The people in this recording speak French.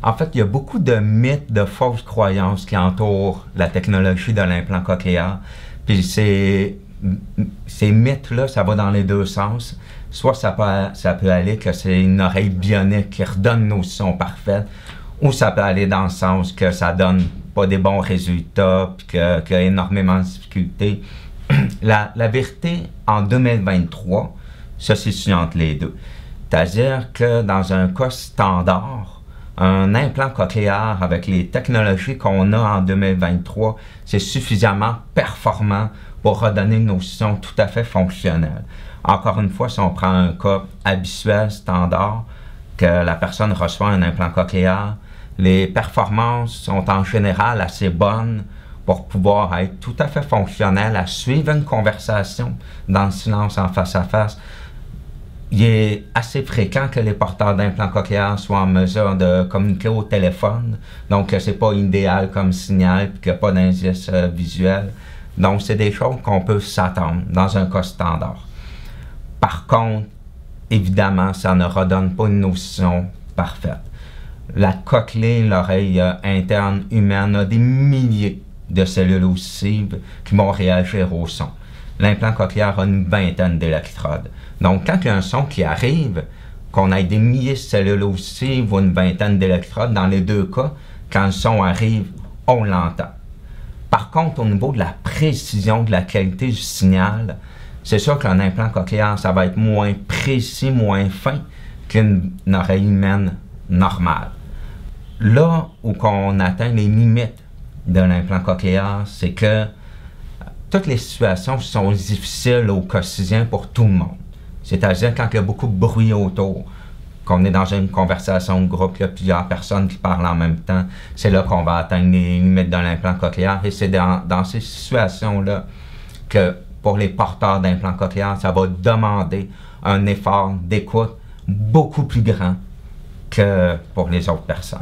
En fait, il y a beaucoup de mythes, de fausses croyances qui entourent la technologie de l'implant cochléaire. Puis ces mythes-là, ça va dans les deux sens. Soit ça peut aller que c'est une oreille bionique qui redonne nos sons parfaits, ou ça peut aller dans le sens que ça donne pas des bons résultats, puis qu'il y a énormément de difficultés. La vérité, en 2023, se situe entre les deux. C'est-à-dire que dans un cas standard, un implant cochléaire avec les technologies qu'on a en 2023, c'est suffisamment performant pour redonner une audition tout à fait fonctionnelle. Encore une fois, si on prend un cas habituel, standard, que la personne reçoit un implant cochléaire, les performances sont en général assez bonnes pour pouvoir être tout à fait fonctionnelles, à suivre une conversation dans le silence en face à face. Il est assez fréquent que les porteurs d'implants cochléaires soient en mesure de communiquer au téléphone, donc c'est pas idéal comme signal, puis qu'il n'y a pas d'indice visuel. Donc c'est des choses qu'on peut s'attendre dans un cas standard. Par contre, évidemment, ça ne redonne pas une audition parfaite. La cochlée, l'oreille interne humaine, a des milliers de cellules auditives qui vont réagir au son. L'implant cochléaire a une vingtaine d'électrodes. Donc, quand il y a un son qui arrive, qu'on ait des milliers de cellules auditives ou une vingtaine d'électrodes, dans les deux cas, quand le son arrive, on l'entend. Par contre, au niveau de la précision, de la qualité du signal, c'est sûr qu'un implant cochléaire, ça va être moins précis, moins fin qu'une oreille humaine normale. Là où on atteint les limites de l'implant cochléaire, c'est que toutes les situations sont difficiles au quotidien pour tout le monde. C'est-à-dire quand il y a beaucoup de bruit autour, qu'on est dans une conversation de groupe, il y a plusieurs personnes qui parlent en même temps, c'est là qu'on va atteindre les limites de l'implant cochléaire. Et c'est dans ces situations-là que pour les porteurs d'implants cochléaires, ça va demander un effort d'écoute beaucoup plus grand que pour les autres personnes.